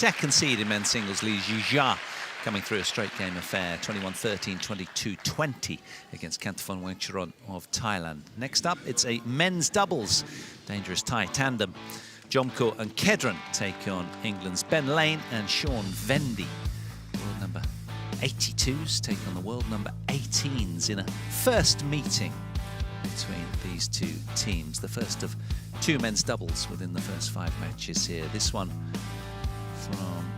Second seed in men's singles, Li Jia, coming through a straight game affair, 21-13, 22-20 against Kantafon Wangcharoen of Thailand. Next up, it's a men's doubles. Dangerous Thai tandem. Jomkoh and Kedren take on England's Ben Lane and Sean Vendy. World number 82s take on the world number 18s in a first meeting between these two teams. The first of two men's doubles within the first 5 matches here. This one from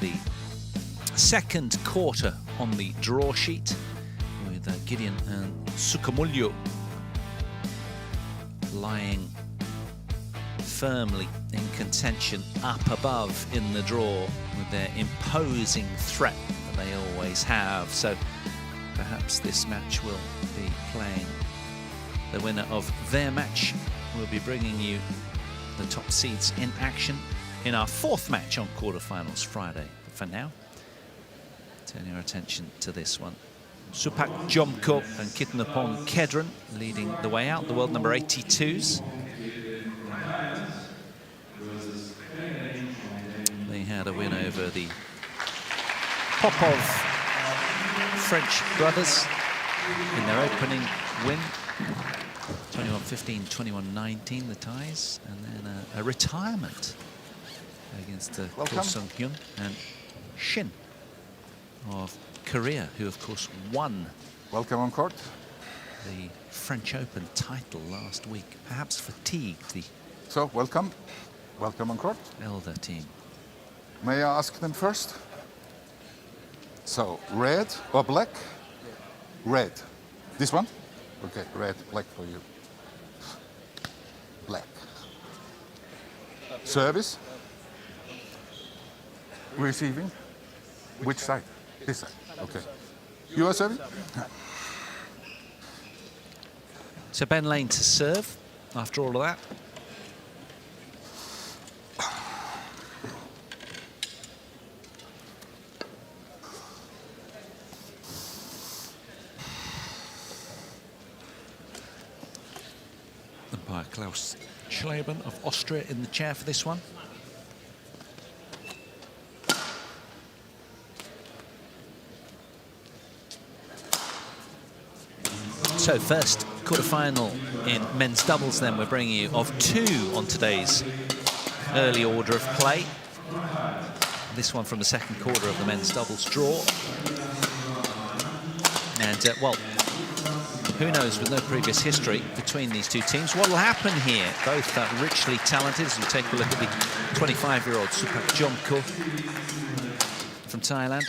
the second quarter on the draw sheet with Gideon and Sukamuljo lying firmly in contention up above in the draw with their imposing threat that they always have. So perhaps this match will be playing the winner of their match. We'll be bringing you the top seeds in action in our 4th match on quarterfinals Friday. But for now, turn your attention to this one. Supak Jomkoh and Kitnapong Kedren leading the way out, the world number 82s. They had a win over the Popov French brothers in their opening win. 21-15, 21-19, the ties, and then a retirement against Ko Sung-hyun and Shin of Korea, who of course won. Welcome on court. The French Open title last week. Perhaps fatigued the welcome on court. elder team. May I ask them first? So, red or black? Red. This one? Okay, red, black for you. Black. Service? Receiving? Which side? This side. Okay. You are serving? So Ben Lane to serve after all of that. Umpire Klaus Schleben of Austria in the chair for this one. So first quarterfinal in men's doubles then we're bringing you of 2 on today's early order of play. This one from the second quarter of the men's doubles draw. And well, who knows, with no previous history between these two teams, what will happen here? Both richly talented. As we take a look at the 25-year-old Supak Jomkoh from Thailand.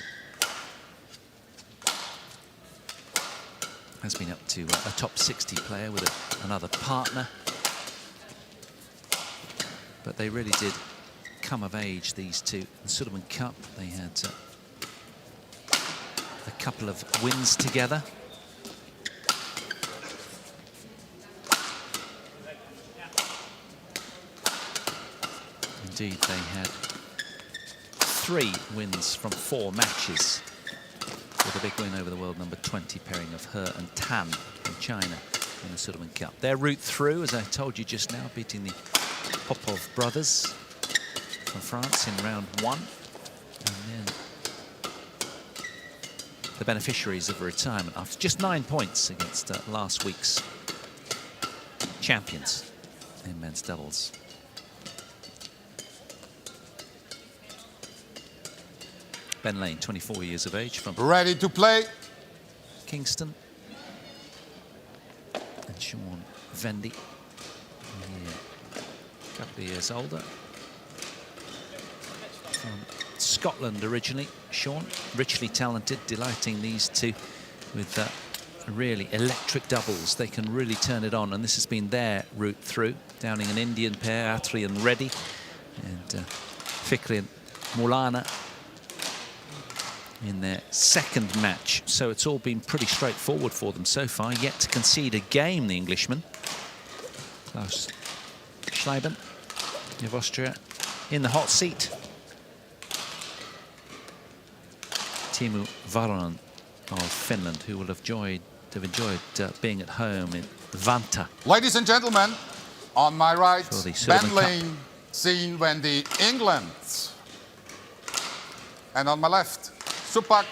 Has been up to a top 60 player with another partner. But they really did come of age, these two. The Sudirman Cup, they had a couple of wins together. Indeed, they had 3 wins from 4 matches, with a big win over the world number 20 pairing of He and Tan from China in the Sudirman Cup. Their route through, as I told you just now, beating the Popov brothers from France in round 1. And then the beneficiaries of a retirement after just 9 points against last week's champions in men's doubles. Ben Lane, 24 years of age, from ready to play. Kingston. And Sean Vendy, a couple of years older. From Scotland originally, Sean, richly talented, delighting these two with really electric doubles. They can really turn it on, and this has been their route through, downing an Indian pair, Atri and Reddy, and Fikri and Maulana in their second match. So it's all been pretty straightforward for them so far. Yet to concede a game, the Englishman. Klaus Schleben of Austria in the hot seat. Teemu Varonen of Finland, who will have enjoyed being at home in Vantaa. Ladies and gentlemen, on my right, Ben Cup. Lane, seen Vendy, England. And on my left, Supak,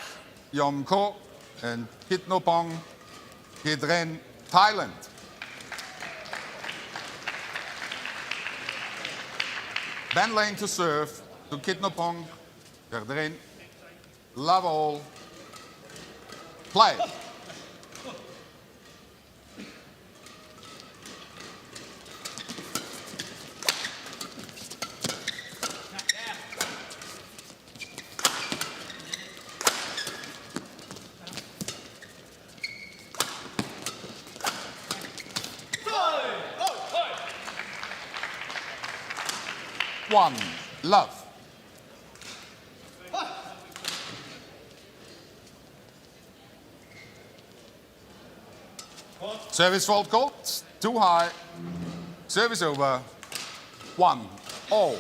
Jomkoh, and Kitnopong, Kedren, Thailand. Ben lane to serve to Kitnopong, Kedren, love all, play. One, love. Service fault called, too high. Service over, 1-all.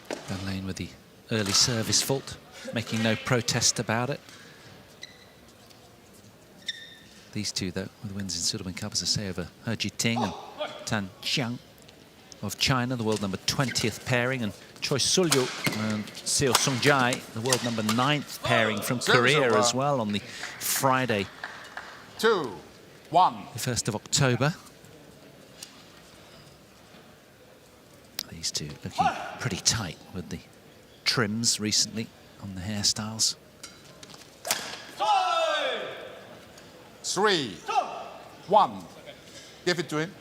Ben Lane with the early service fault, making no protest about it. These two, though, with wins in Sudirman Cup, as I say, over He Jiting and Tan Xiang of China, the world number 20th pairing, and Choi Sul-yu and Seo Sung-jae, the world number 9th pairing from Korea as well on the Friday, 2-1. the 1st of October. These two looking pretty tight with the trims recently on the hairstyles. 3-1. Give it to him.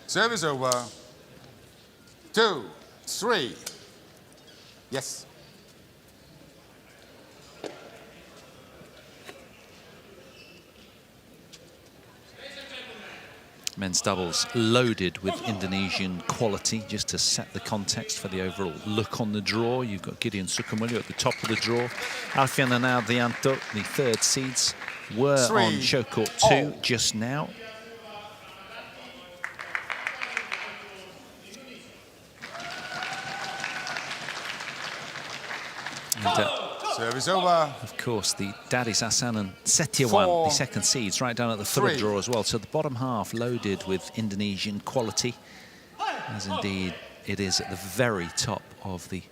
Service over. 2-3. Yes. Men's doubles loaded with Indonesian quality, just to set the context for the overall look on the draw. You've got Gideon Sukamuljo at the top of the draw. Alfian and Ardianto, the third seeds, were on show court 2 just now. And, service over. of course, the Dadis Hasan and Setiawan, the second seeds, right down at the foot of the draw as well. So the bottom half loaded with Indonesian quality, as indeed it is at the very top of the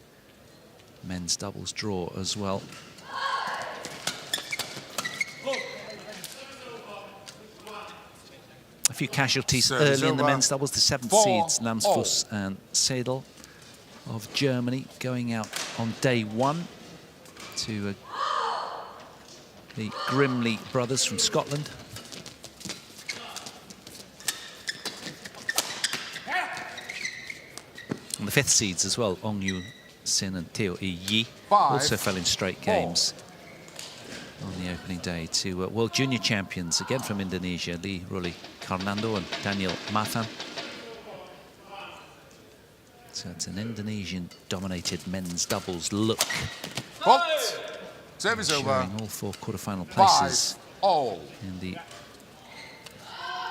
men's doubles draw as well. A few casualties early in the men's doubles. The seventh seeds, Namsfuss and Seidel of Germany, going out on day 1 to the Grimley brothers from Scotland. And the fifth seeds as well, Ong Yu Sin and Teo Yi, also fell in straight games on the opening day to World Junior Champions, again from Indonesia, Lee Ruli Karnando and Daniel Mathan. So it's an Indonesian-dominated men's doubles look. Service over. All 4 quarterfinal places 5-all. in the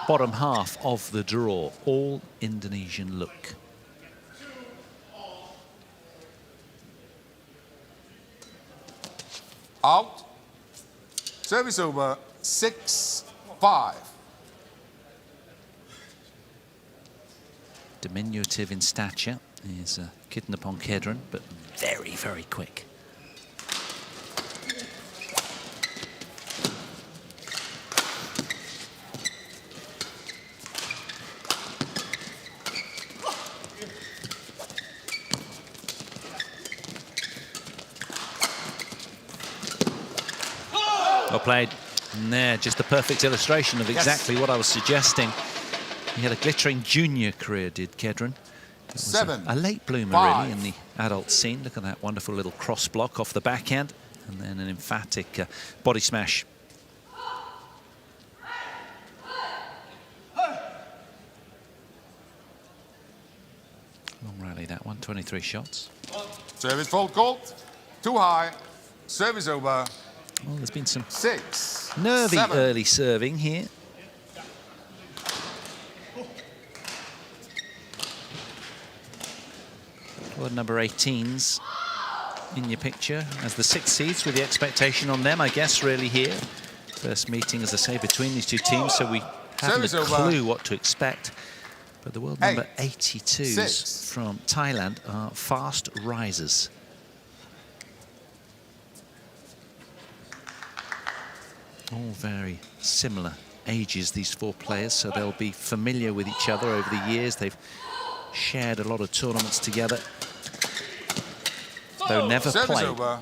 bottom half of the draw. All Indonesian look. Out. Service over. 6-5. Diminutive in stature is Kitnopong Kedren, but very, very quick. Well played. And there, just a perfect illustration of exactly what I was suggesting. He had a glittering junior career, did Kedren. A late bloomer, really, in the adult scene. Look at that wonderful little cross block off the backhand, and then an emphatic body smash. Long rally, that one, 23 shots. Service fault called. Too high. Service over. Well, there's been some 6, nervy 7. early serving here. World number 18s in your picture as the 6 seeds, with the expectation on them, I guess, really here. First meeting, as I say, between these two teams, so we haven't a clue what to expect. But the world number 82s from Thailand are fast risers. All very similar ages, these 4 players, so they'll be familiar with each other over the years. They've shared a lot of tournaments together, though never played. Over.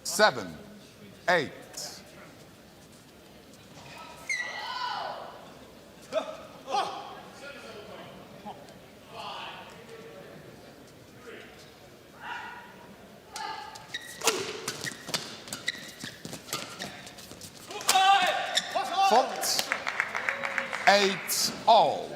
7, 8. Fault. 8 all.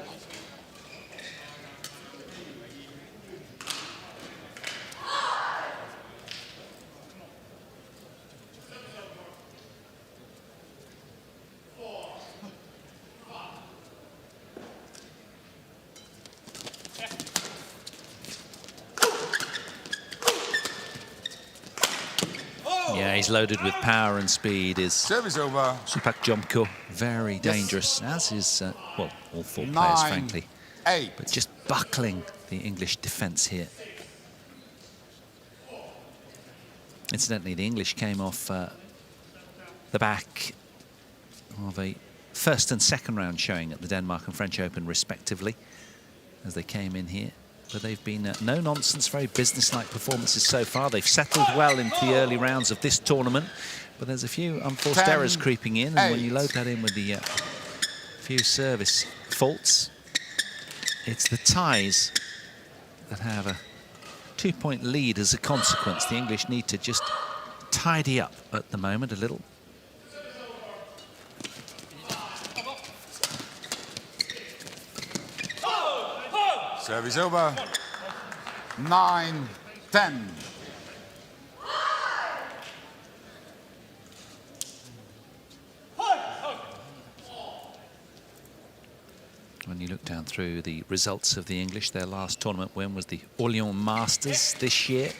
Yeah, he's loaded with power and speed. Is service over. Supak Jomkoh, very dangerous, as is, well, all 4 players, 9, frankly. 8. But just buckling the English defence here. Incidentally, the English came off the back of a first and second round showing at the Denmark and French Open, respectively, as they came in here. But they've been no-nonsense, very business-like performances so far. They've settled well into the early rounds of this tournament, but there's a few unforced errors creeping in, and when you load that in with the few service faults, it's the Thais that have a 2-point lead as a consequence. The English need to just tidy up at the moment a little. Service over. 9, 10. When you look down through the results of the English, their last tournament win was the Orléans Masters this year.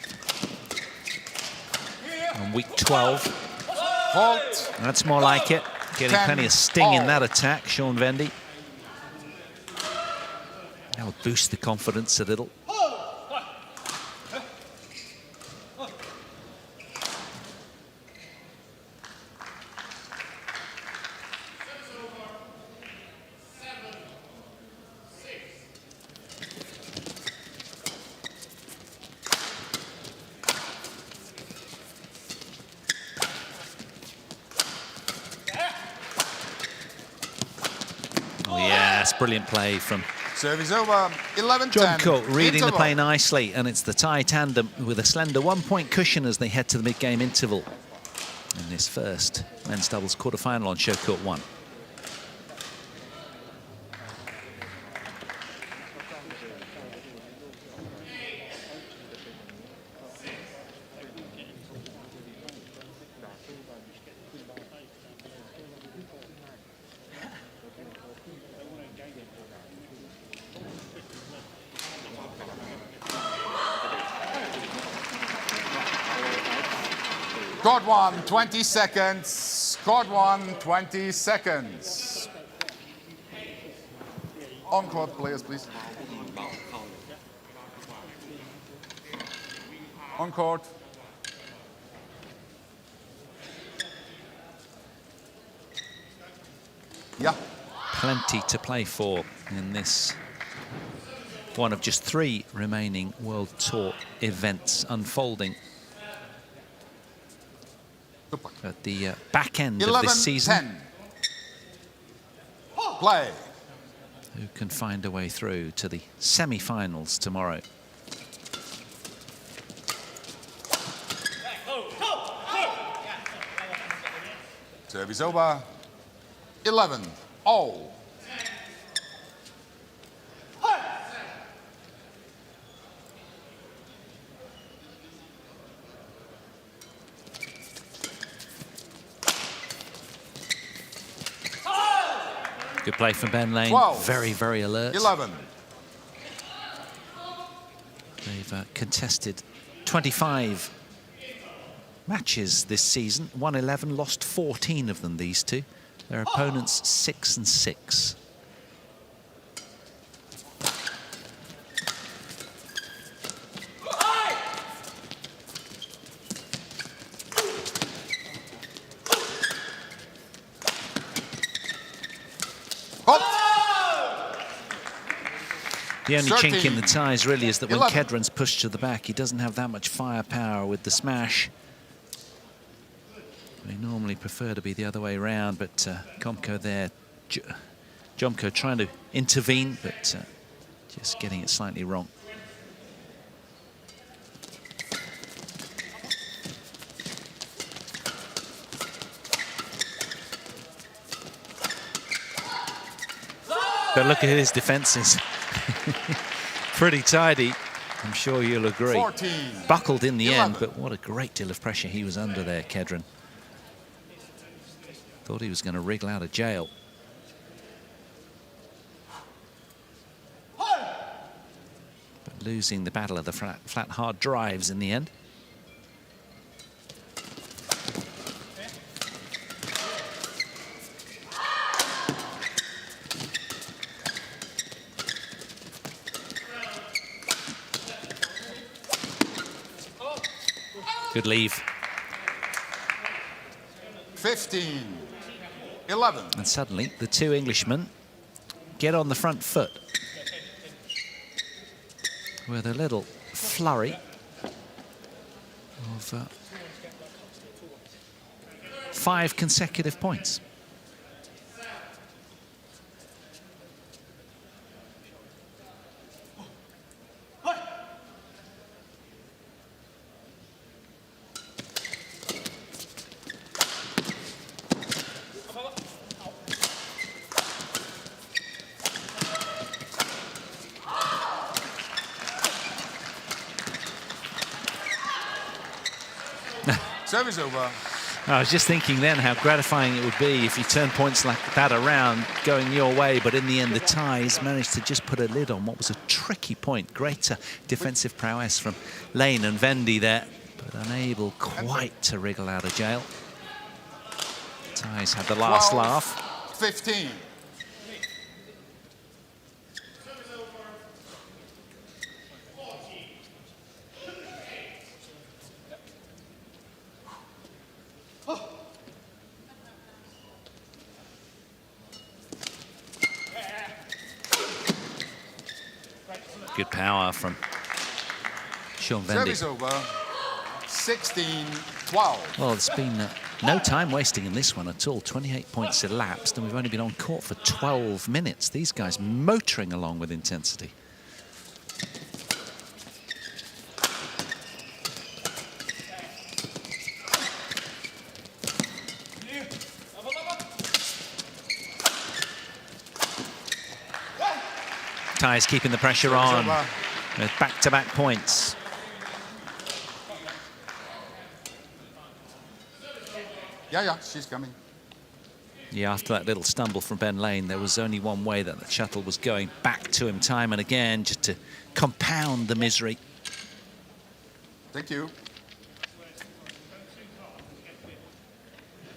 On week 12. Fault. That's more like it. Getting plenty of sting in that attack, Sean Vendy. That will boost the confidence a little. Oh yes, brilliant play from Service over. 11-10. Jomkoh reading the play nicely, and it's the Thai tandem with a slender 1-point cushion as they head to the mid-game interval in this first men's doubles quarter-final on show court 1. Court 1, 20 seconds. Court 1, 20 seconds. On court players, please. On court. Yeah. Plenty to play for in this one of just 3 remaining World Tour events unfolding at the back end of this season. 11-10. Play. Who can find a way through to the semi-finals tomorrow? Service over. 11 all. Good play from Ben Lane. 12. Very, very alert. 11. They've contested 25 matches this season, won 11, lost 14 of them, these two. Their opponents 6 and 6. The only chink in the ties really is that when Kedren's pushed to the back, he doesn't have that much firepower with the smash. They normally prefer to be the other way around, but Jomkoh there, Jomkoh trying to intervene, but just getting it slightly wrong. But look at his defences. Pretty tidy, I'm sure you'll agree. 14, Buckled in the 11. end, but what a great deal of pressure he was under there, Kedren. Thought he was going to wriggle out of jail. But losing the battle of the flat hard drives in the end. Good leave. 15, 11. And suddenly, the two Englishmen get on the front foot with a little flurry of 5 consecutive points. Service over. I was just thinking then how gratifying it would be if you turn points like that around going your way, but in the end the ties managed to just put a lid on what was a tricky point. Great defensive prowess from Lane and Vendy there, but unable quite to wriggle out of jail. Ties had the last 12, laugh. 15. Good power from Sean Vendy. Service over. 16-12. Well, it's been no time wasting in this one at all. 28 points elapsed, and we've only been on court for 12 minutes. These guys motoring along with intensity. Ties keeping the pressure on with back-to-back points. Yeah, she's coming. Yeah, after that little stumble from Ben Lane, there was only one way that the shuttle was going back to him time and again, just to compound the misery. Thank you.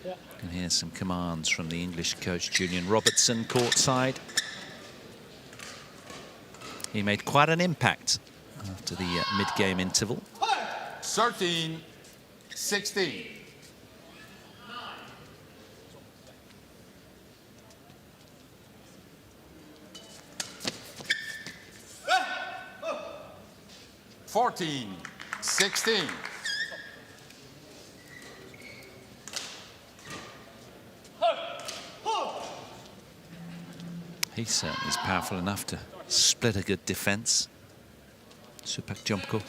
And here's some commands from the English coach, Julian Robertson, courtside. He made quite an impact after the mid-game interval. 13-16. Fourteen, 16. He certainly is powerful enough to split a good defense. Supak Jomkoh.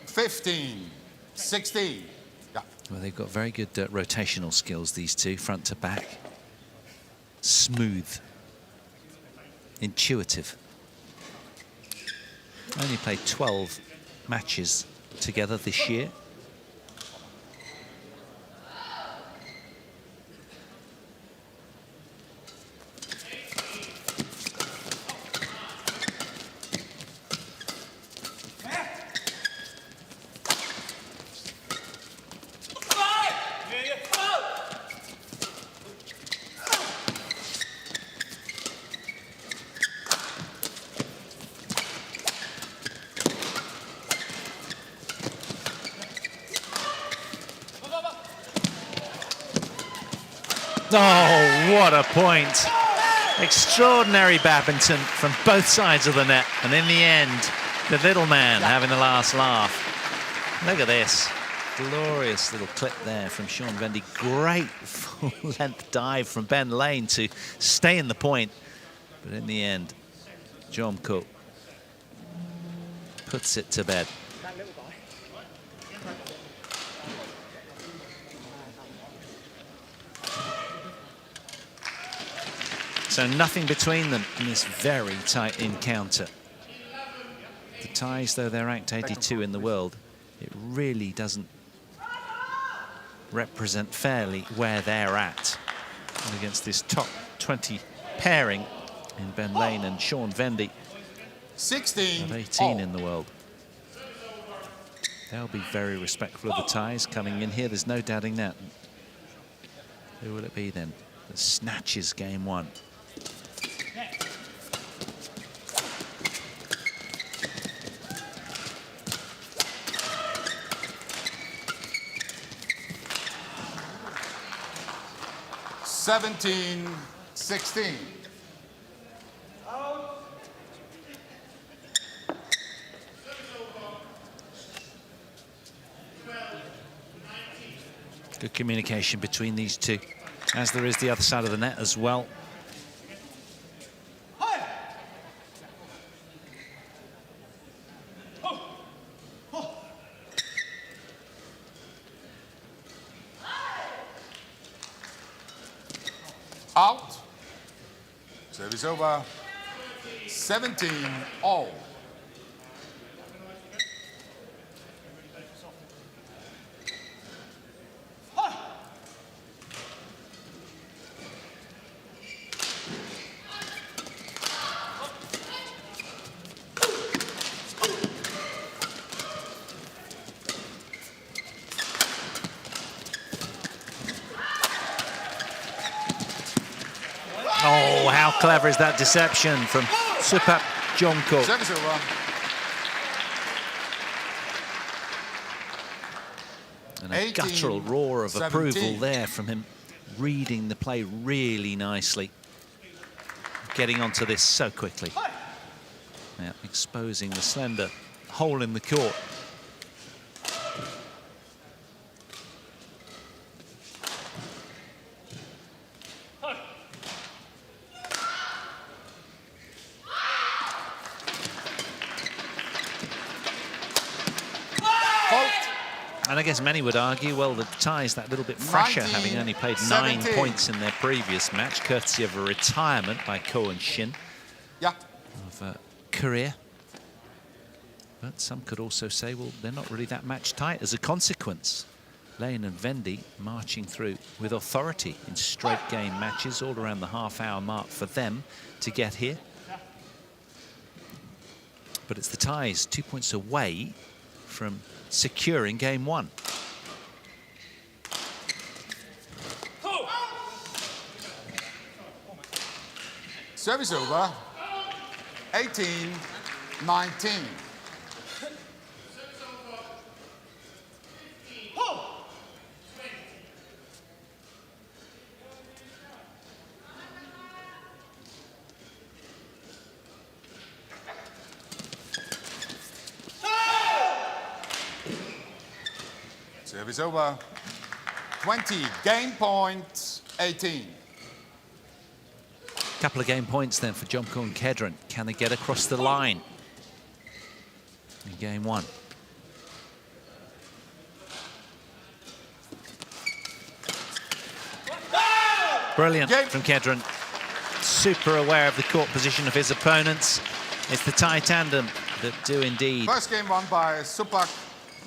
15-16. Yeah. Well, they've got very good rotational skills, these two, front to back. Smooth. Intuitive. Only played 12 matches together this year. Oh, what a point. Extraordinary badminton from both sides of the net. And in the end, the little man having the last laugh. Look at this. Glorious little clip there from Sean Vendy. Great full-length dive from Ben Lane to stay in the point. But in the end, Jomkoh puts it to bed. So nothing between them in this very tight encounter. The ties, though they're ranked 82 in the world, it really doesn't represent fairly where they're at. And against this top 20 pairing in Ben Lane and Sean Vendy, 16 of 18 in the world. They'll be very respectful of the ties coming in here. There's no doubting that. Who will it be then that snatches game one? Seventeen, 16. Good communication between these two, as there is the other side of the net as well. Out. Service over. 17 all. Oh, how clever is that deception from Supak Jomkoh. Service over. And a guttural roar of approval there from him, reading the play really nicely. Getting onto this so quickly. Now, exposing the slender hole in the court. And I guess many would argue, well, the tie's that little bit fresher, having only played 9 points in their previous match, courtesy of a retirement by Ko and Shin of Korea. But some could also say, well, they're not really that match tight as a consequence. Lane and Vendy marching through with authority in straight game matches, all around the half-hour mark for them to get here. But it's the ties 2 points away from securing game one. Service over. 18, 19. Service over. 20, game point, 18. Couple of game points then for Jomkoh and Kedren. Can they get across the line in game one? Brilliant from Kedren. Super aware of the court position of his opponents. It's the tie tandem that do indeed First game won by Supak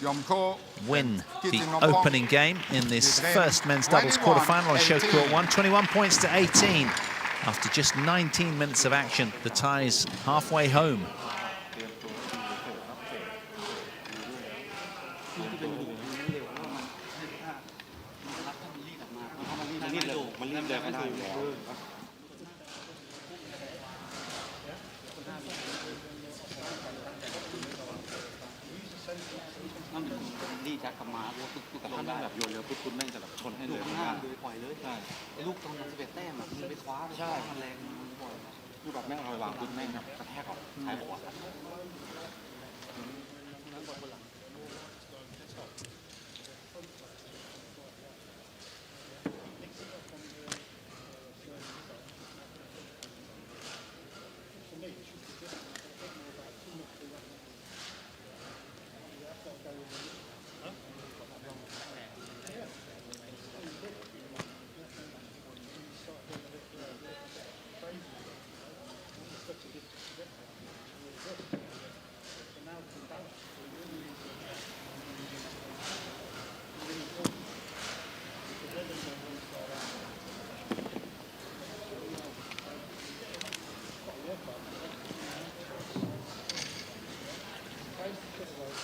Jomkoh. Win the opening game in this first men's doubles quarterfinal on show court 1. 21 points to 18. After just 19 minutes of action, the ties halfway home. จักกลับมาว่าตุ๊ก แต่ ล ถ้าง ได้ แบบโยนเร็วปุ๊บคุณแม่งจะแบบชนให้ ลู เล ก ย ข้างหน้าเลยปล่อยเลย ใช่ ลูกตรงนั้น11แต้มอ่ะมึงไปคว้ามันแรงปล่อย คือแบบแม่งเอาไปวางปุ๊บแม่งแบบกระแทกออกท้ายหัว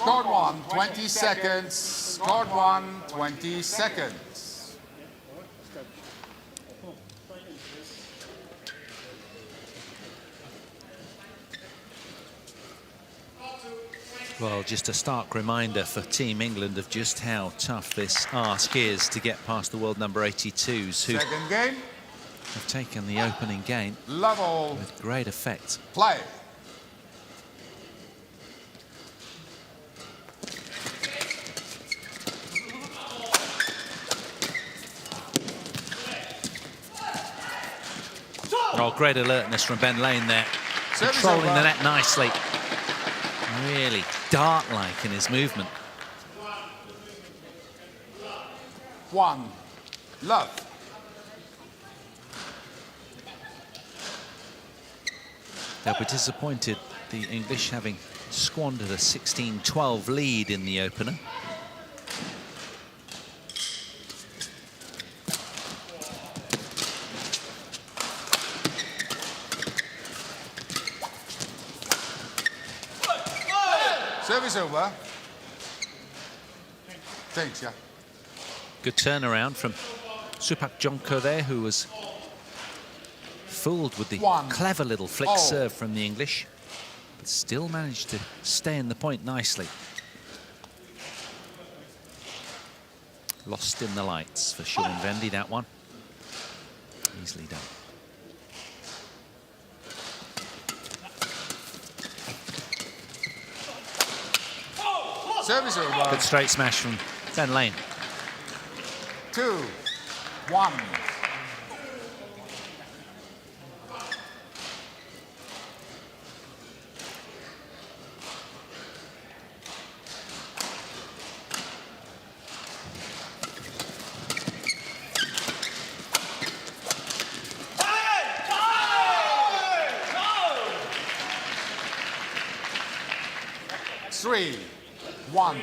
Scored 1, 20 seconds. Scored 1, 20 seconds. Well, just a stark reminder for Team England of just how tough this ask is to get past the world number 82s, who Second game. have taken the opening game Level. with great effect. Play. Oh, great alertness from Ben Lane there. Service Controlling over. the net nicely. Really dart-like in his movement. 1. Love. They'll be disappointed, the English, having squandered a 16-12 lead in the opener. Service over. Thanks, yeah. Good turnaround from Jomkoh there, who was fooled with the clever little flick serve from the English, but still managed to stay in the point nicely. Lost in the lights for Sean Vendy, that one. Easily done. Service over. Good straight smash from Ben Lane. 2, 1. Three, 1.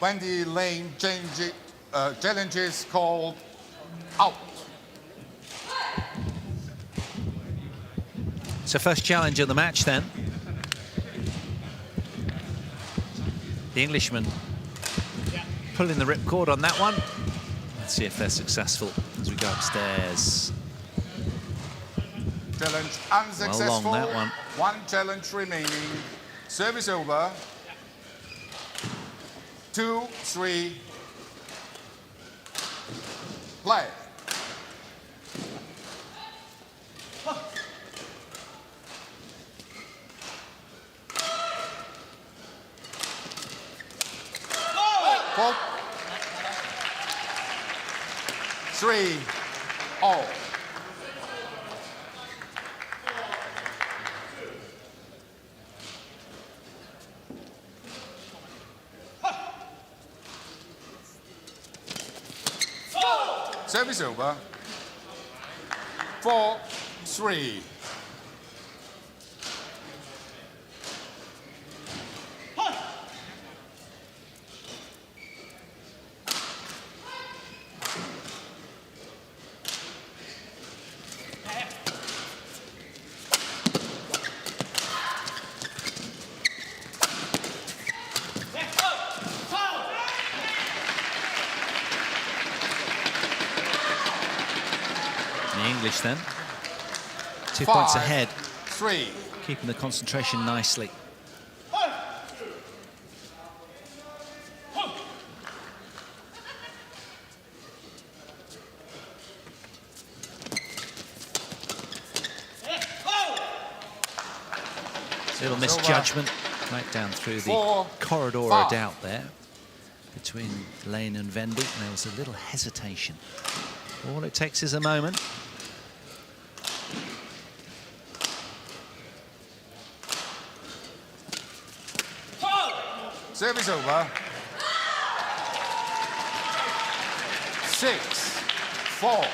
Wendy Lane challenges called out. So first challenge of the match then. The Englishman pulling the ripcord on that one. Let's see if they're successful as we go upstairs. Challenge unsuccessful. Well long, that one. One challenge remaining. Service over. 2, 3. Play. Four. 3, all. Service over. 4, 3. then. 2 points ahead. 3. Keeping the concentration nicely. Little misjudgment right down through the corridor of doubt there between Lane and Vendy. There was a little hesitation. All it takes is a moment. Service over. 6-4.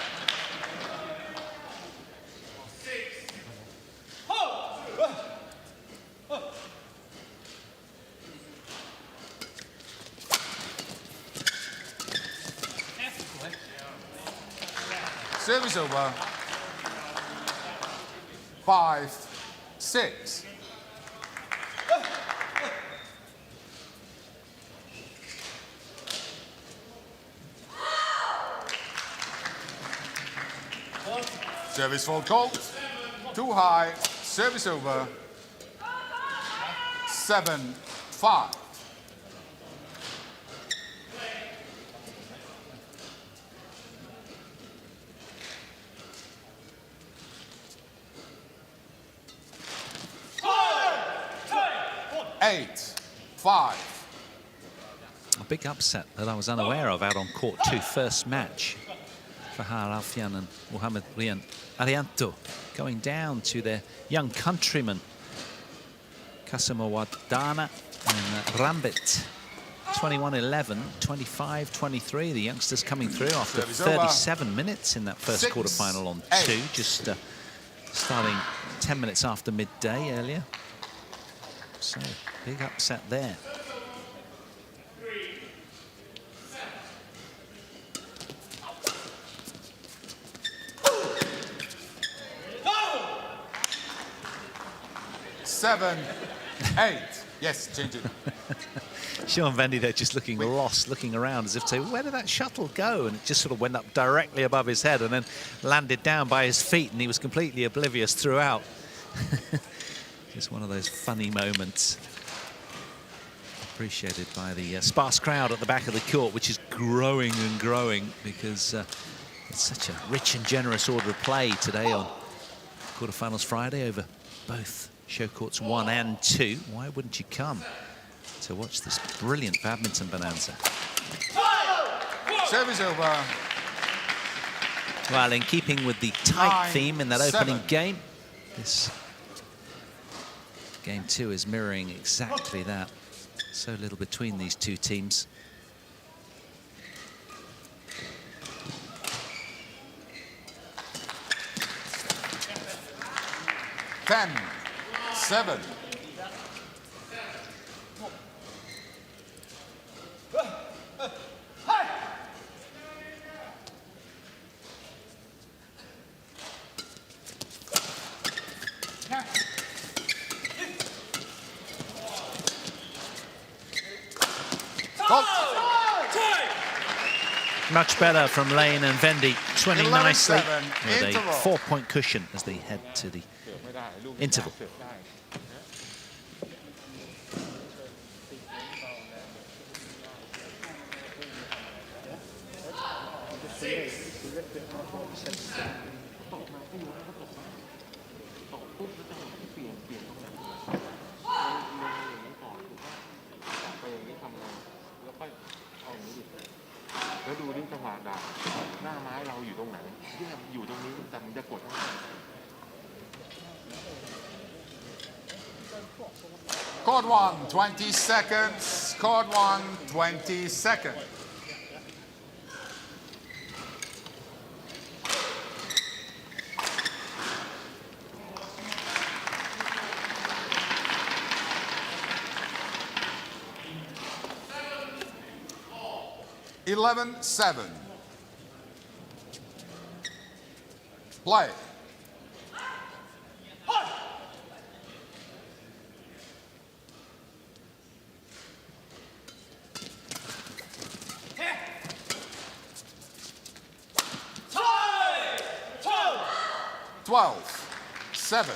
Service over. 5-6. Service fault called. Too high. Service over. 7-5. A big upset that I was unaware of out on court 2, first match. Fahar Alfian and Muhammad Rian Arianto going down to their young countrymen, Kasamawadana and Rambit. 21-11, 25-23. The youngsters coming through after 37 minutes in that first quarterfinal on 2, just starting 10 minutes after midday earlier. So, big upset there. Seven, 8. Yes, change it. Sean Vendy there just looking lost, looking around as if to say, where did that shuttle go? And it just sort of went up directly above his head and then landed down by his feet, and he was completely oblivious throughout. Just one of those funny moments. Appreciated by the sparse crowd at the back of the court, which is growing and growing because it's such a rich and generous order of play today on Quarterfinals Friday over both show courts 1 and 2. Why wouldn't you come to watch this brilliant badminton bonanza? Service over. Well, in keeping with the tight 9, theme in that opening 7. game, this game 2 is mirroring exactly that. So little between these two teams. Ten, 7. Much better from Lane and Vendy, twinning nicely 11-7, with a interval. 4-point cushion as they head to the interval. Chord 1, 20 seconds. Chord 1, 20 seconds. Eleven, 7. Play. 12-7.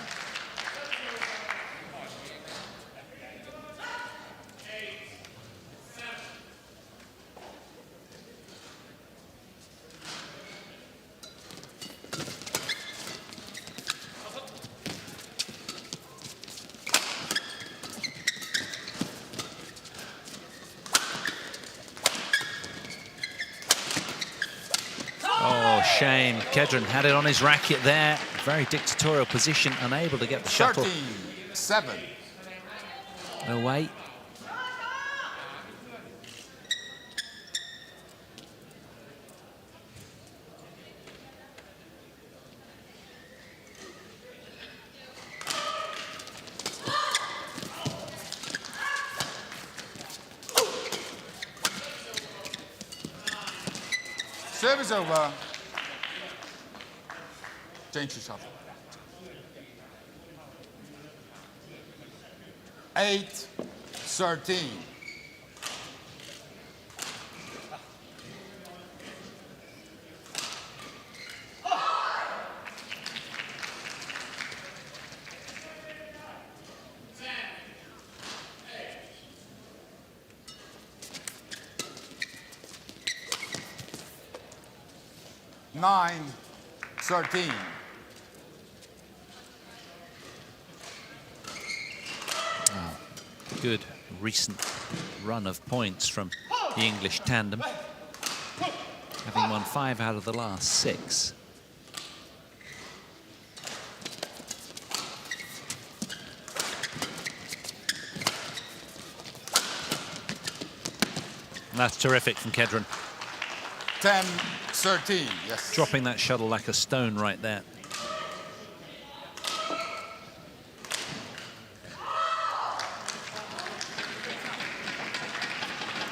Oh, shame. Kedren had it on his racket there. Very dictatorial position, unable to get the shuttle 13-7. away. Service over. Change the shuttle. 8-13. Nine, 13. Oh, good recent run of points from the English tandem, having won 5 out of the last 6. And that's terrific from Kedren. 10-13, yes. Dropping that shuttle like a stone right there.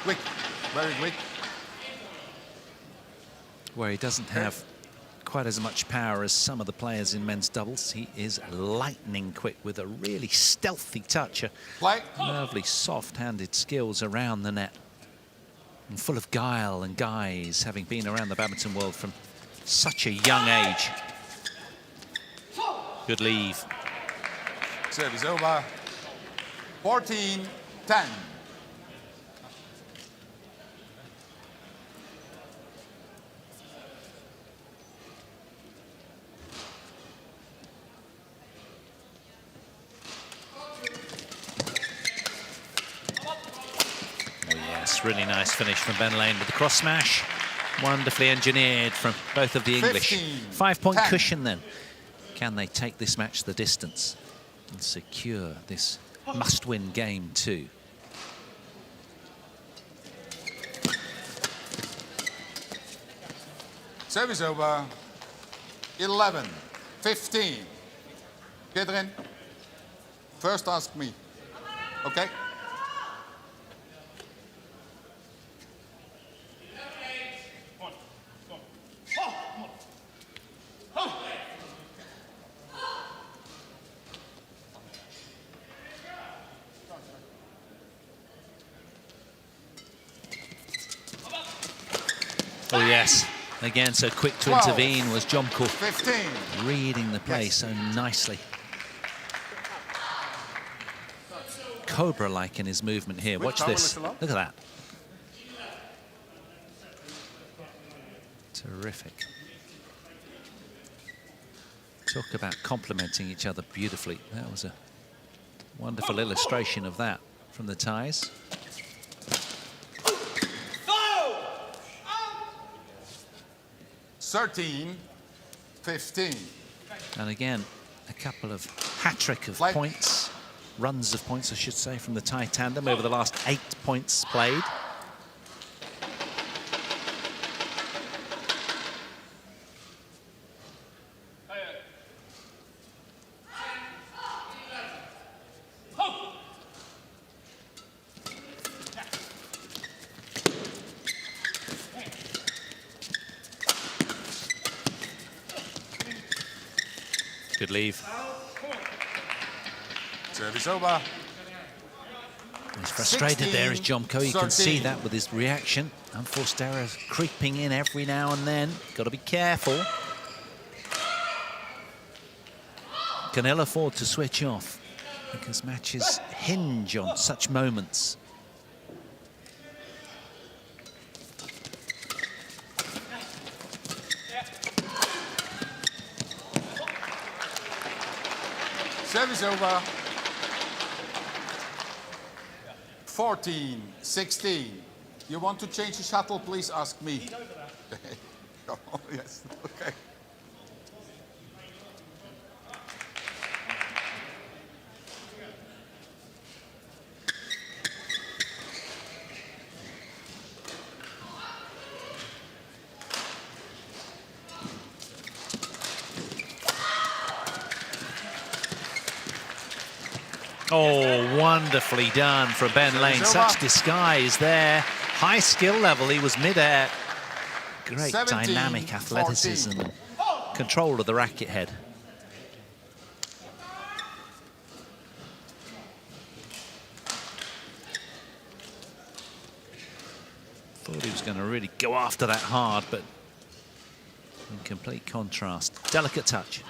Quick, very quick. Where he doesn't have quite as much power as some of the players in men's doubles. He is lightning quick with a really stealthy touch, Play. lovely soft-handed skills around the net. And full of guile and guise, having been around the badminton world from such a young age. Good leave. Service over. 14-10. Really nice finish from Ben Lane with the cross smash. Wonderfully engineered from both of the English. 5-point cushion then. Can they take this match the distance and secure this must-win game too? Service over. 11-15. Kedren, first ask me. Okay? Oh yes, again so quick to 12, intervene was Jomkoh, 15. reading the play Yes. so nicely. Cobra-like in his movement here. Watch this. Look at that. Terrific. Talk about complementing each other beautifully. That was a wonderful illustration of that from the ties. Thirteen, 15. And again, a couple of hat-trick of points, runs of points, I should say, from the Thai tandem over the last 8 points played. Good leave. Service over. He's frustrated there, is Jomkoh. You can see that with his reaction. Unforced errors creeping in every now and then. Got to be careful. can ill afford to switch off because matches hinge on such moments. Service over. 14-16. You want to change the shuttle, please ask me. Oh, yes, okay. Oh, wonderfully done from Ben Lane. Such disguise there. High skill level, he was mid-air. Great dynamic athleticism and control of the racket head. Thought he was going to really go after that hard, but in complete contrast. Delicate touch.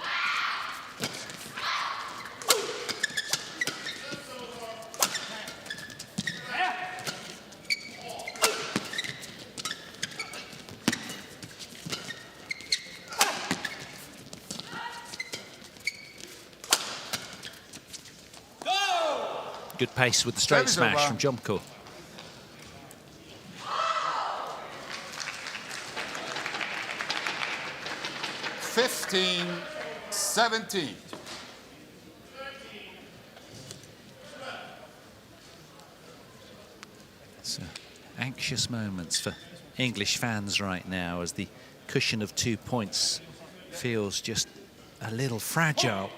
Good pace with the straight smash from Jomkoh. Fifteen, 17. So, anxious moments for English fans right now as the cushion of 2 points feels just a little fragile.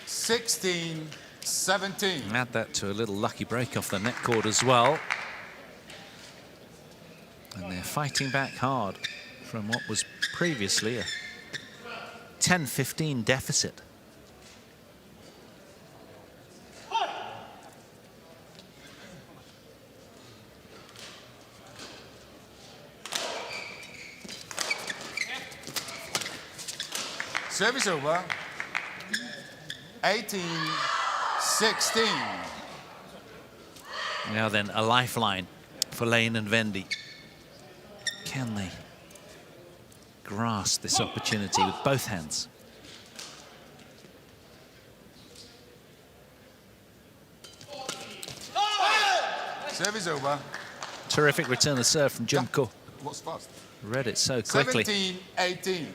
Sixteen, 17. Add that to a little lucky break off the net cord as well. And they're fighting back hard from what was previously a 10-15 deficit. Service over. 18-16. Now then, a lifeline for Lane and Vendy. Can they grasp this opportunity with both hands? Service over. Terrific return of serve from Jomkoh. Was fast. Read it so quickly. 17-18.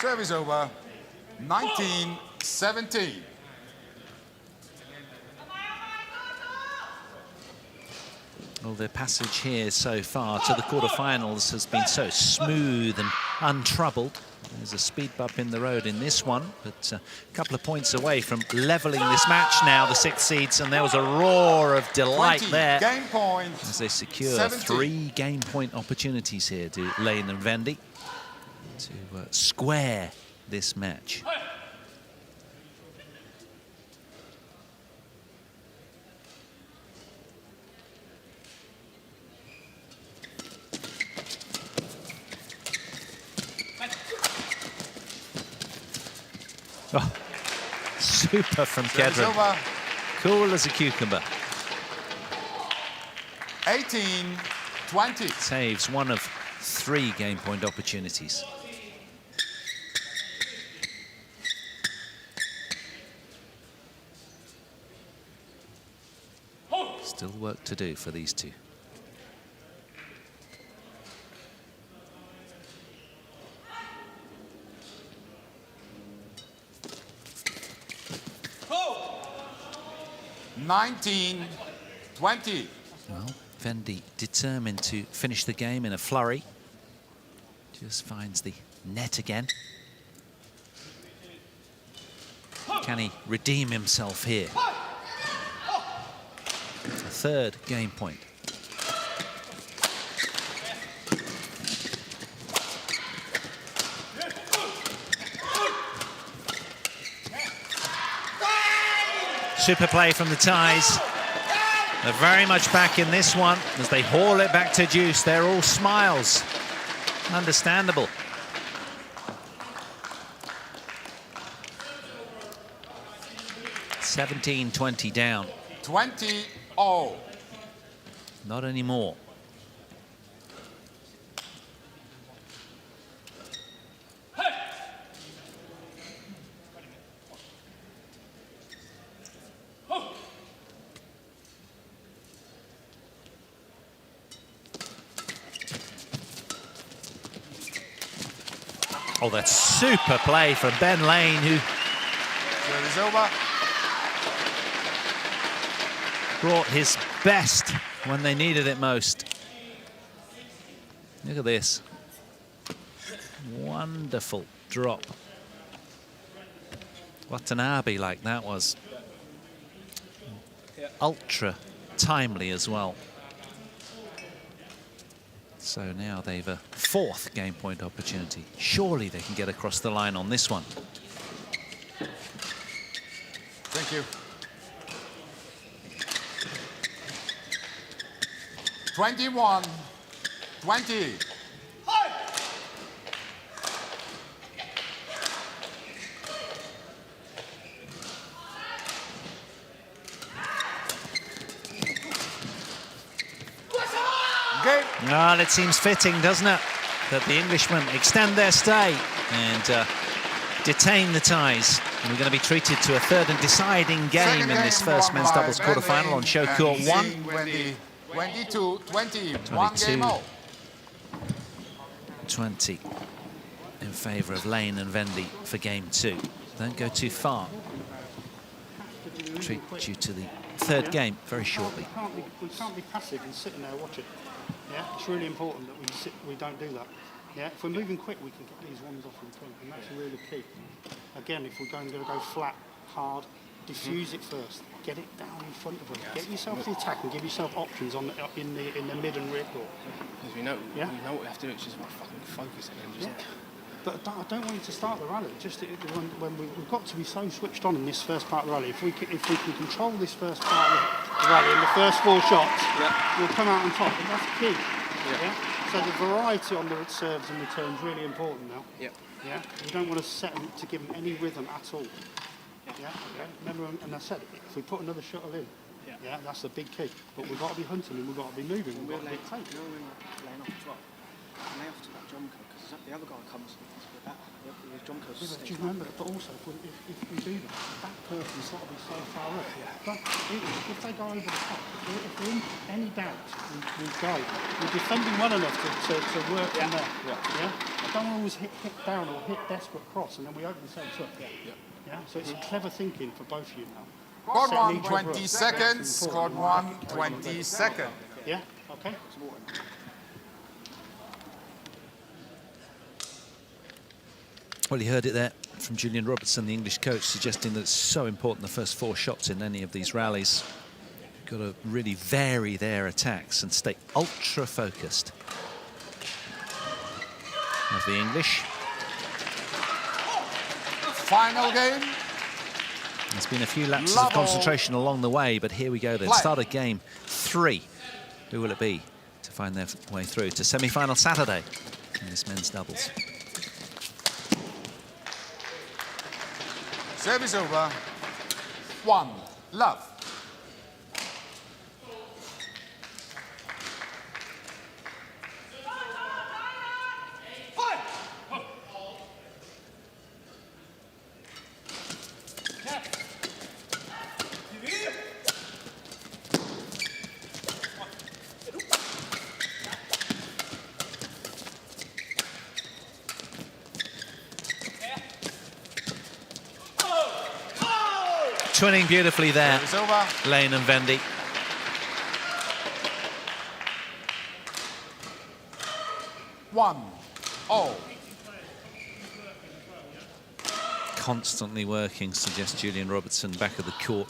Service over. 19-17. Well, their passage here so far to the quarterfinals has been so smooth and untroubled. There's a speed bump in the road in this one, but a couple of points away from leveling this match now, the 6 seeds, and there was a roar of delight 20 there game point, as they secure 70. 3 game point opportunities here to Lane and Vendy to square this match. Oh, super from Kedren. Cool as a cucumber. 18-20. Saves one of 3 game point opportunities. Still work to do for these two. Oh. 19-20. Well, Vendy determined to finish the game in a flurry. Just finds the net again. Can he redeem himself here? third game point. Super play from the Thais. They're very much back in this one as they haul it back to deuce. They're all smiles. Understandable. (17-20) down. 20-0. Not anymore. Oh, that's super play from Ben Lane, who Service over. brought his best when they needed it most. Look at this. Wonderful drop. Watanabe like that was. Ultra timely as well. So now they've a fourth game point opportunity. Surely they can get across the line on this one. Thank you. 21-20. Well, it seems fitting, doesn't it, that the Englishmen extend their stay and detain the Thais. And we're going to be treated to a third and deciding game in this first men's doubles quarterfinal on show court 1. 22-20. 1-game. 20 in favour of Lane and Vendy for game 2. Don't go too far. Treat you to the third game very shortly. We can't be passive and sitting there watching. Yeah, it's really important that we don't do that. Yeah, if we're moving quick, we can get these ones off in front, and that's really key. Again, if we're going to go flat, hard, diffuse it first. Get it down in front of them. Get yourself the attack and give yourself options on in the mid and rear court. Because we know what we have to do. It's just about fucking focusing and just. Yeah. But I don't want you to start the rally. Just when we've got to be so switched on in this first part of the rally. If we can control this first part of the rally in the first 4 shots, we'll come out on top. And that's key. Yeah. So the variety on the serves and returns really important now. Yeah. You don't want to set them to give them any rhythm at all. Yeah. Okay. Remember, and I said, if we put another shuttle in, that's the big key. But we've got to be hunting and we've got to be moving. We've got to dictate. Laying off as well. Lay off to that Jomkoh, because the other guy comes with that. Jomkoh's do you remember? But also, if we do that person's got to be so far up. But if they go over the top, if we're in any doubt, we go. We're defending well enough to work from there. Yeah. I don't always hit down or hit desperate cross, and then we open ourselves up. Yeah. So it's clever thinking for both of you now. Squad 1, 20 seconds. Squad 1, 20 seconds. Yeah. Okay. Well, you heard it there from Julian Robertson, the English coach, suggesting that it's so important the first 4 shots in any of these rallies. Got to really vary their attacks and stay ultra focused. Of the English. Final game. There's been a few lapses of concentration along the way, but here we go then. Start of game 3. Who will it be to find their way through to semi-final Saturday in this men's doubles? Service over. 1, love. Twinning beautifully there, Lane and Vendy. Constantly working, suggests Julian Robertson, back of the court.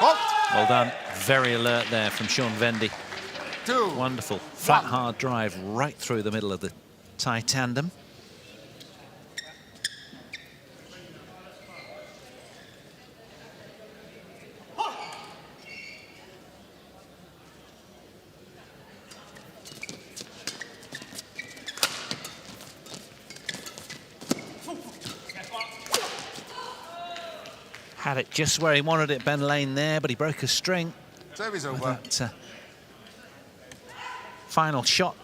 Fault. Well done. Very alert there from Sean Vendy. 2. Wonderful. Flat, hard drive right through the middle of the Thai tandem. Had it just where he wanted it, Ben Lane there, but he broke a string. Service With over. that, final shot.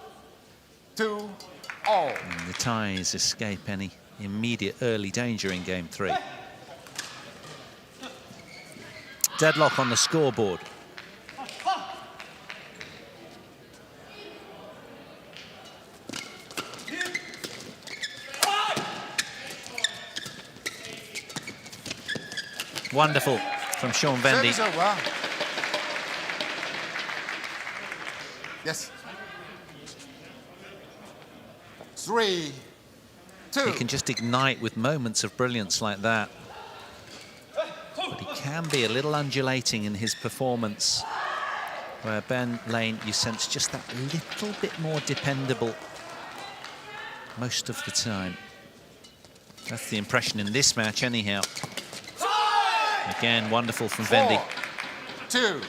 2 all. And the Thais escape any immediate early danger in game 3. Deadlock on the scoreboard. Wonderful from Sean Vendy. Service over. Yes. 3, 2. He can just ignite with moments of brilliance like that. But he can be a little undulating in his performance, where Ben Lane, you sense just that little bit more dependable most of the time. That's the impression in this match anyhow. Again, wonderful from 4, Vendy. 2.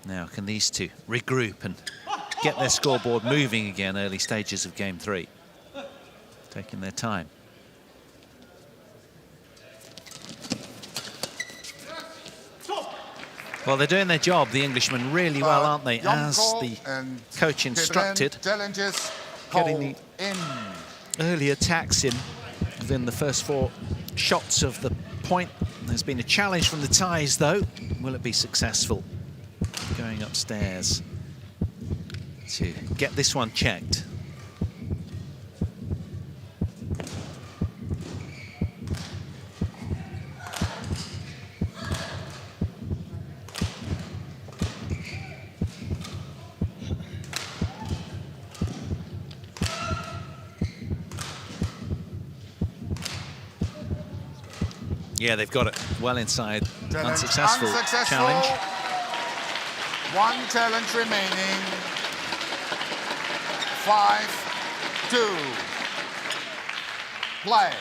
Now, can these two regroup and get their scoreboard moving again early stages of game 3? Taking their time. Well, they're doing their job, the Englishmen, really well, aren't they? As Jomkoh the and coach instructed. Kedren challenges Getting hold in. Early attacks in within the first 4 shots of the point. There's been a challenge from the Thais, though. Will it be successful? Going upstairs to get this one checked. Yeah, they've got it well inside. Unsuccessful challenge. 1 challenge remaining. 5, 2. Play.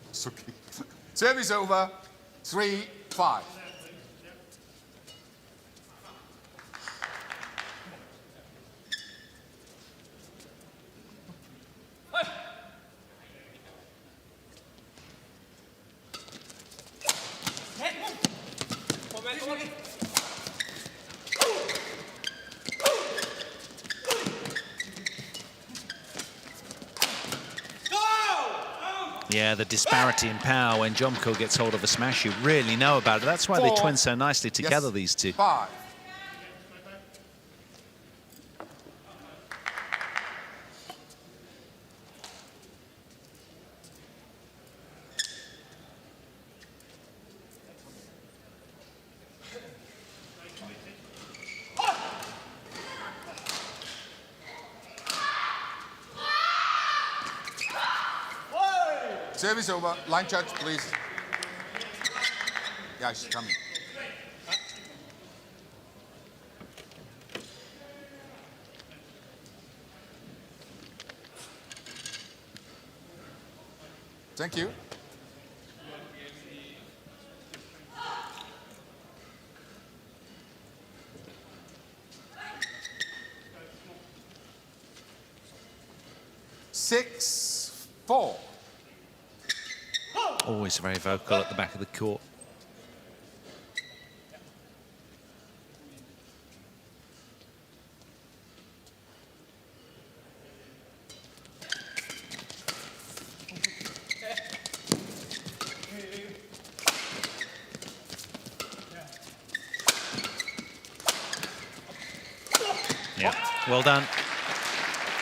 It's okay. Service over. 3, 5. Yeah, the disparity in power when Jomkoh gets hold of a smash, you really know about it. That's why 4. they twin so nicely together, Yes. these two. 5. Service over. Line judge, please. Yeah, she's coming. Thank you. Six, 4. Always very vocal at the back of the court. Yeah, well done.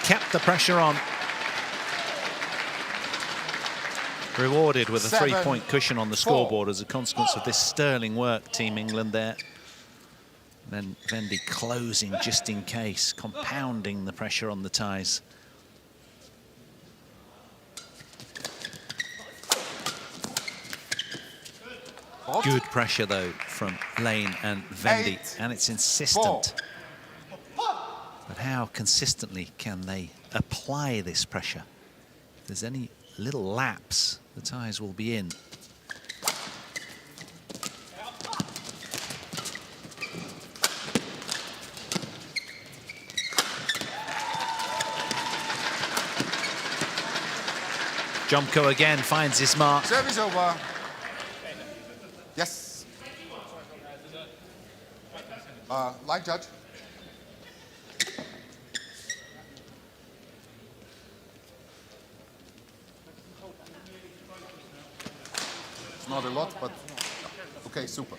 Kept the pressure on. Rewarded with a 7, 3-point cushion on the 4. scoreboard as a consequence of this sterling work, Team England there. Then Vendy closing just in case, compounding the pressure on the ties. Good pressure, though, from Lane and Vendy, and it's insistent. But how consistently can they apply this pressure? If there's any little lapse, the ties will be in. Jomkoh again finds his mark. Service over. Yes. Line judge. It's not a lot, but okay, super.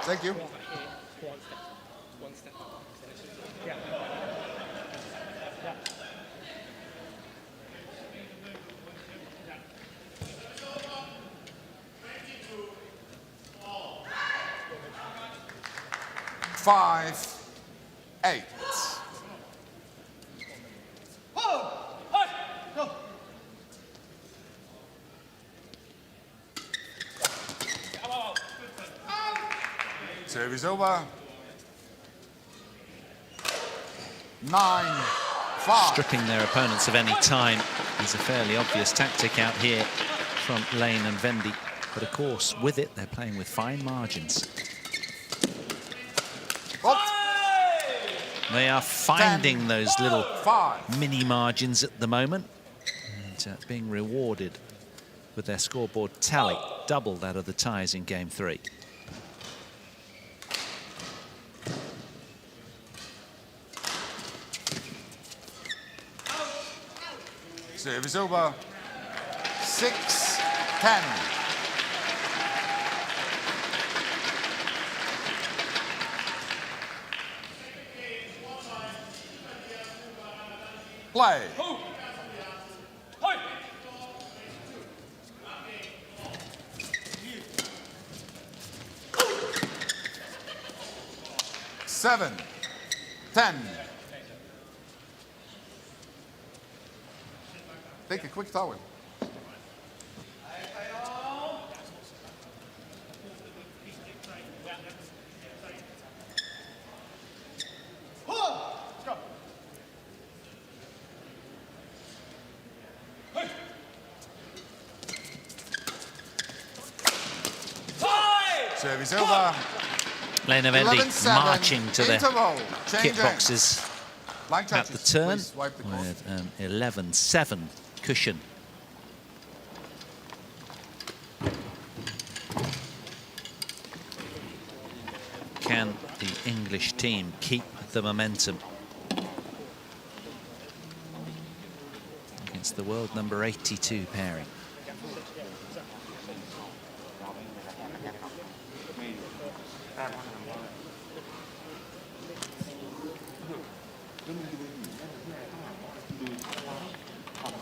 Thank you. Five, 8. Service over. 9, 5. Stripping their opponents of any time is a fairly obvious tactic out here from Lane and Vendy. But of course, with it, they're playing with fine margins. They are finding 10, those little 5. mini margins at the moment and being rewarded with their scoreboard tally, double that of the ties in game 3. Service over. 6, 10. Play. Seven, 10. Take a quick towel. Service over. Lane and Vendy 11-7, marching to interval, the kit change boxes Line at judges, the turn please wipe the cloth. with an 11-7 cushion. Can the English team keep the momentum against the world number 82 pairing?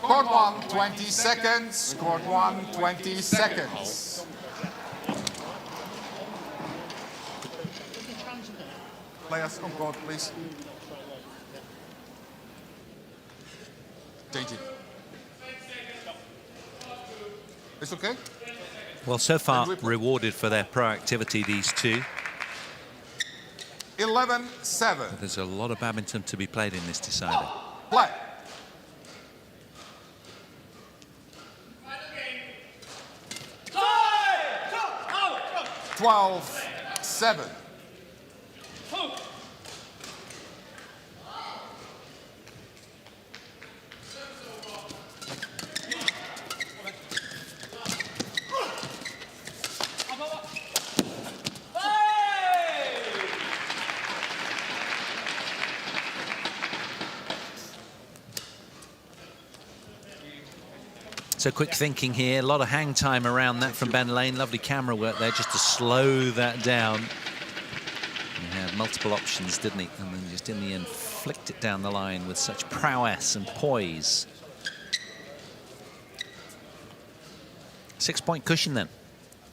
Court 1, 20 seconds. Court 1, 20 seconds. Players on court, please. Change it. It's okay? Well, so far rewarded for their proactivity, these two. 11-7. There's a lot of badminton to be played in this decider. Play. Twelve, 7. So quick thinking here, a lot of hang time around that from Ben Lane. Lovely camera work there just to slow that down. He had multiple options, didn't he? And then just in the end flicked it down the line with such prowess and poise. 6-point cushion then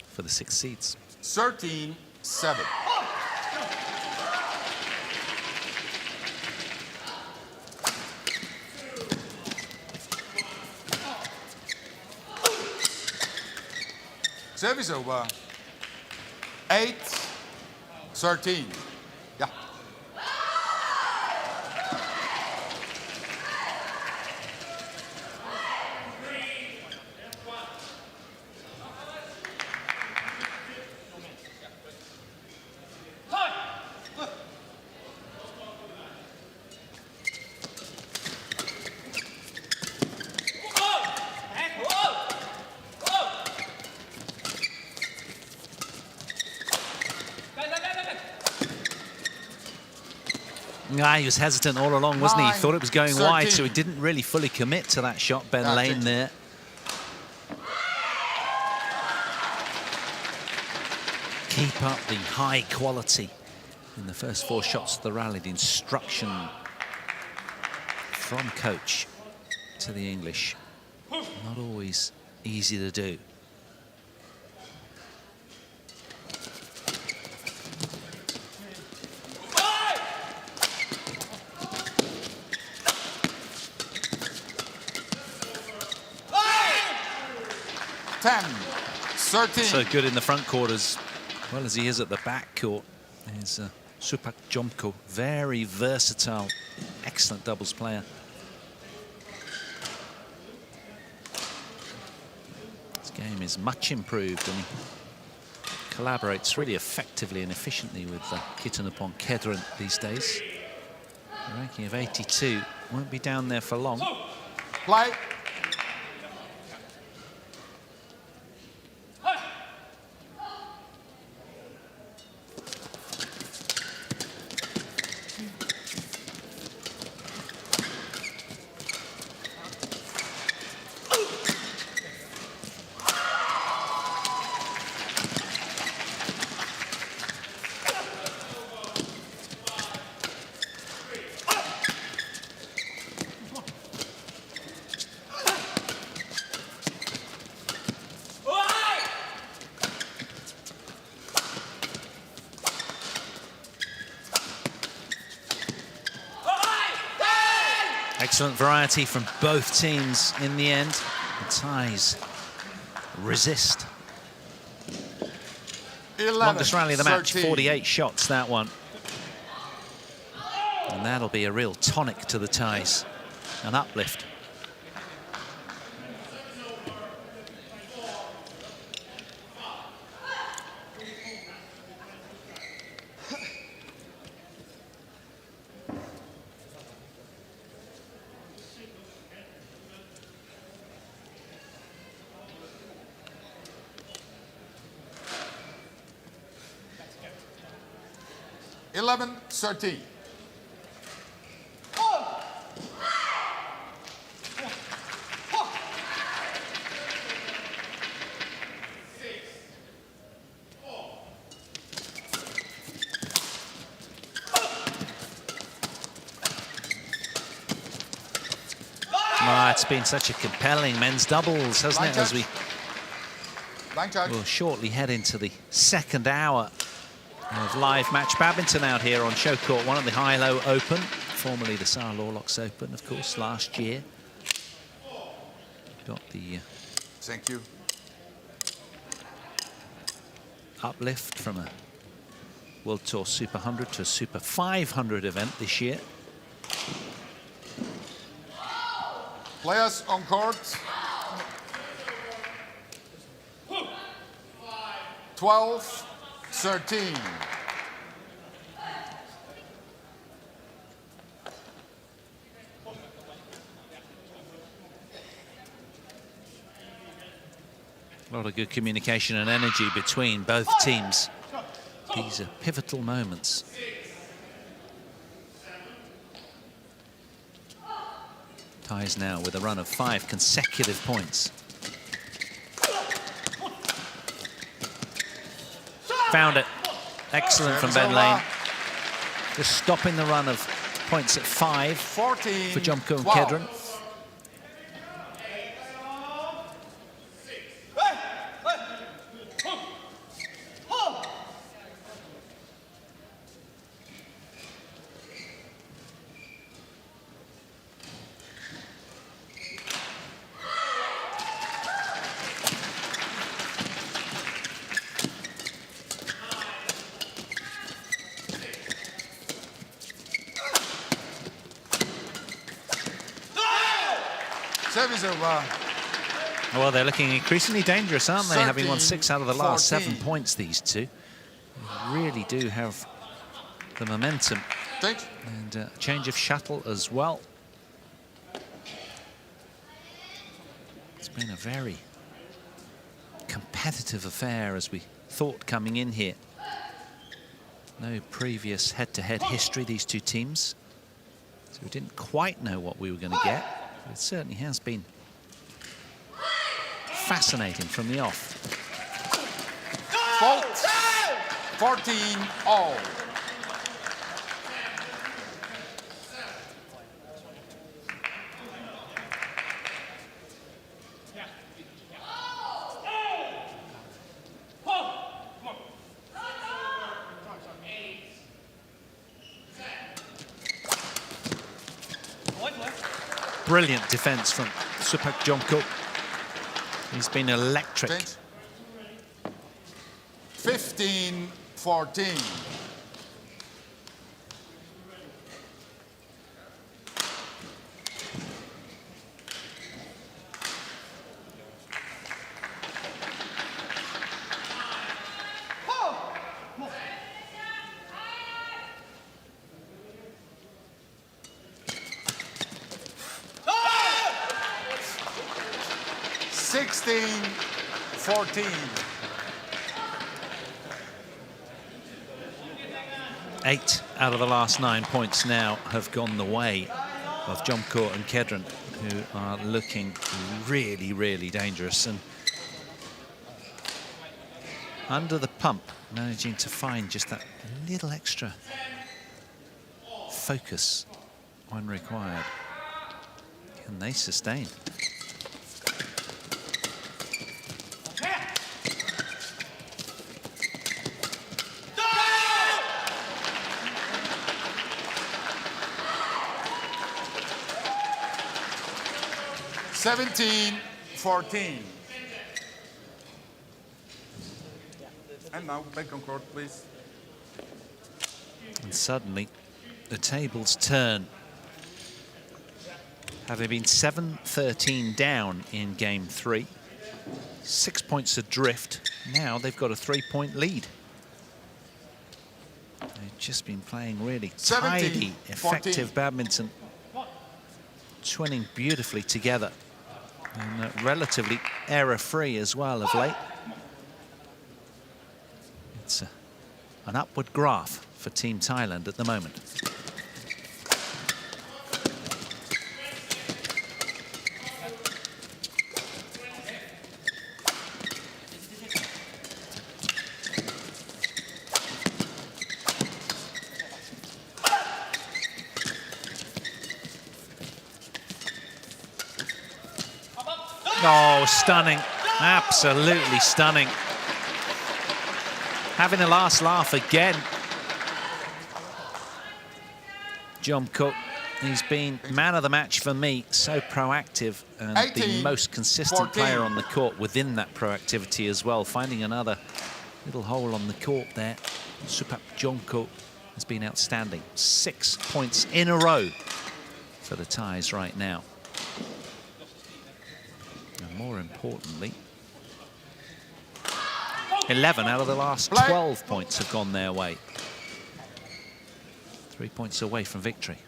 for the 6 seeds. 13-7. Service over. 8-13. Yeah. Yeah, he was hesitant all along, wasn't he? He thought it was going wide, 13. so he didn't really fully commit to that shot, Ben Yeah, Lane there. Keep up the high quality in the first 4 shots of the rally. The instruction from coach to the English. Not always easy to do. So good in the front court as well as he is at the back court. Is Supak Jomkoh, very versatile, excellent doubles player. His game is much improved and he collaborates really effectively and efficiently with Kitanupon Kedren these days. A ranking of 82, won't be down there for long. Play. Excellent variety from both teams in the end. The ties resist. 11, Longest rally of the match, 13. 48 shots, that one. And that'll be a real tonic to the ties, an uplift. Eleven, 13. It's been such a compelling men's doubles, hasn't it? As we will shortly head into the second hour of live match badminton out here on show court one at the Hylo Open, formerly the Saar Lorlocks Open, of course, last year. Got the thank you. Uplift from a World Tour Super 100 to a Super 500 event this year. Players on court. 12, 13. A lot of good communication and energy between both teams. These are pivotal moments. Ties now with a run of 5 consecutive points. Found it. Excellent from Ben Lane. Just stopping the run of points at 5 14, for Jomkoh and 12. Kedren. Service over. Well, they're looking increasingly dangerous, aren't they? Having won 6 out of the last 7 14. points, these two. They really do have the momentum. Change. And a change of shuttle as well. It's been a very competitive affair, as we thought coming in here. No previous head-to-head history, these two teams. So we didn't quite know what we were going to get. It certainly has been fascinating from the off. Fault. 14 all. Brilliant defense from Supak Jomkoh. He's been electric. Change. 15-14. Eight out of the last 9 points now have gone the way of Jomkoh and Kedren, who are looking really, really dangerous. And under the pump, managing to find just that little extra focus when required. Can they sustain? $17-14. And now back on court, please. And suddenly, the tables turn. Having been 7-13 down in game 3, 6 points adrift. Now they've got a 3-point lead. They've just been playing really tidy, effective badminton, twinning beautifully together, and relatively error-free as well of late. It's an upward graph for Team Thailand at the moment. Oh, stunning. Absolutely stunning. Having a last laugh again. Jomkoh, he's been man of the match for me. So proactive and the most consistent player on the court within that proactivity as well. Finding another little hole on the court there. Supak Jomkoh has been outstanding. 6 points in a row for the Thais right now. And more importantly, 11 out of the last 12 points have gone their way. 3 points away from victory.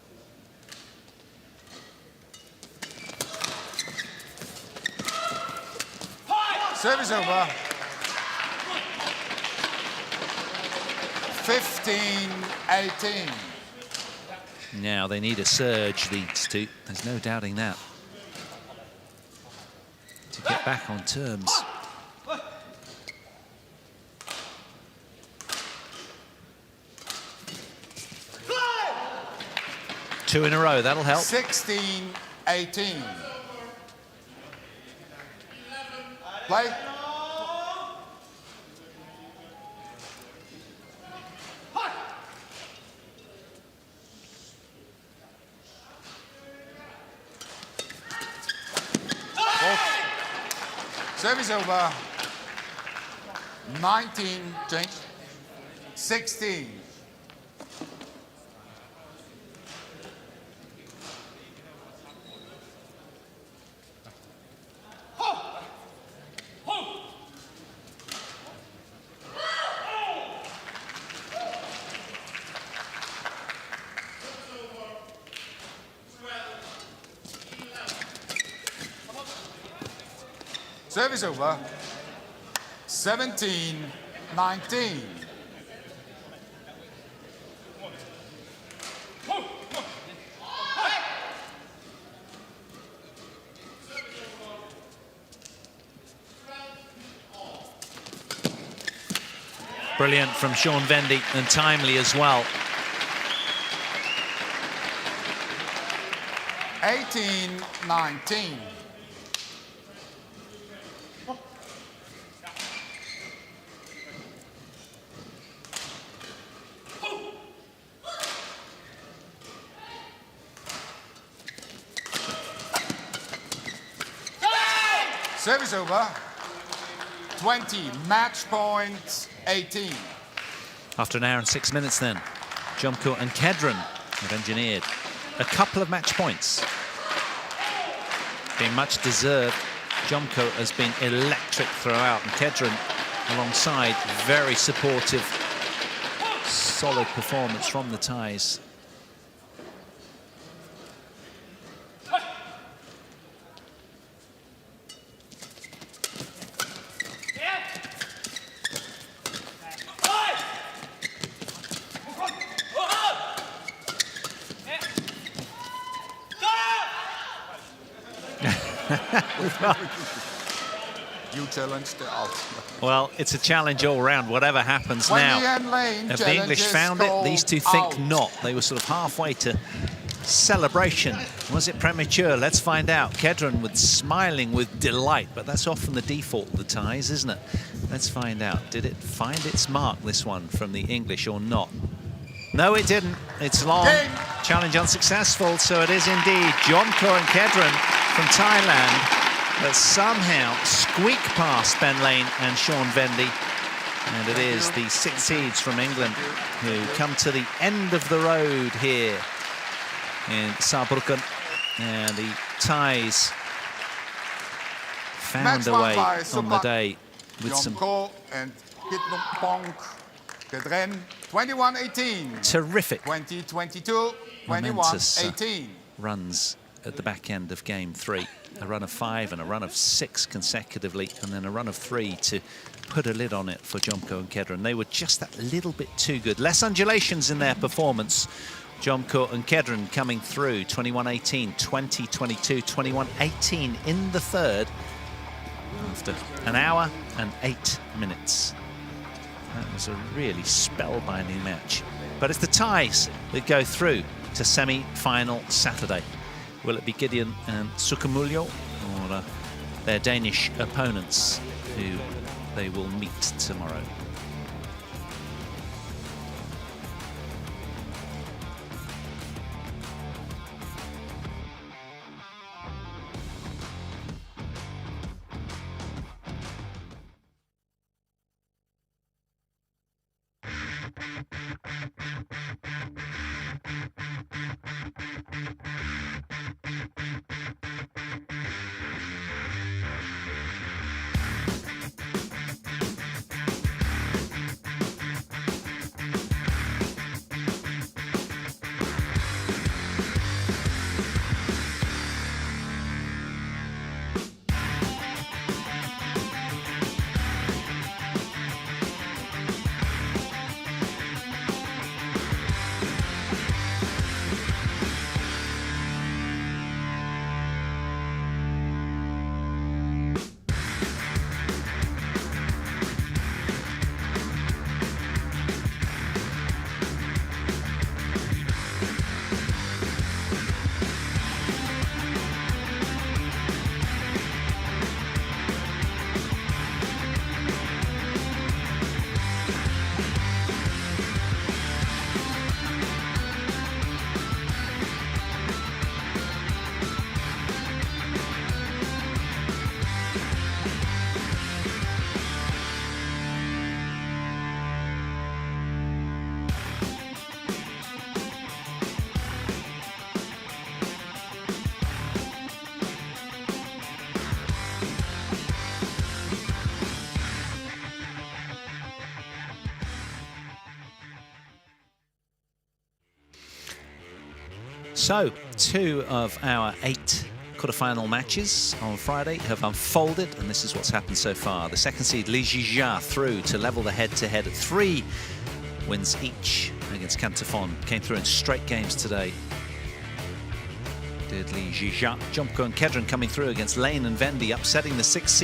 Service over. 15-18. Now they need a surge, these two. There's no doubting that. To get back on terms. Two in a row, that'll help. 16-18. Play. Service over. 19, change. 16. Service over. 17-19. Brilliant from Sean Vendy, and timely as well. 18-19. Service over. 20, match point 18. After an hour and 6 minutes then, Jomkoh and Kedren have engineered a couple of match points. Being much deserved. Jomkoh has been electric throughout, and Kedren alongside, very supportive, solid performance from the Thais. You challenged the out. Well, it's a challenge all round, whatever happens now. Have the English found it? These two think not. They were sort of halfway to celebration. Was it premature? Let's find out. Kedren was smiling with delight, but that's often the default of the Thais, isn't it? Let's find out. Did it find its mark, this one, from the English or not? No, it didn't. It's long. Challenge unsuccessful, so it is indeed Jomkoh and Kedren from Thailand that somehow squeak past Ben Lane and Sean Vendy. And it is the 6 seeds from England who come to the end of the road here in Saarbrücken. And the Thais found a way on the day with some Jomkoh and Kedren, 21-18. terrific 20-22, momentous 21-18. runs at the back end of game 3. A run of 5 and a run of 6 consecutively, and then a run of 3 to put a lid on it for Jomkoh and Kedren. They were just that little bit too good. Less undulations in their performance. Jomkoh and Kedren coming through 21-18, 20-22, 21-18 in the third after an hour and 8 minutes. That was a really spellbinding match. But it's the Thais that go through to semi-final Saturday. Will it be Gideon and Sukamuljo, or their Danish opponents who they will meet tomorrow? So, 2 of our 8 quarterfinal matches on Friday have unfolded, and this is what's happened so far. The second seed, Li Jia, through to level the head-to-head at 3 wins each against Cantafon. Came through in straight games today. Did Li Jia. Jomkoh and Kedren coming through against Lane and Vendy, upsetting the 6th seed.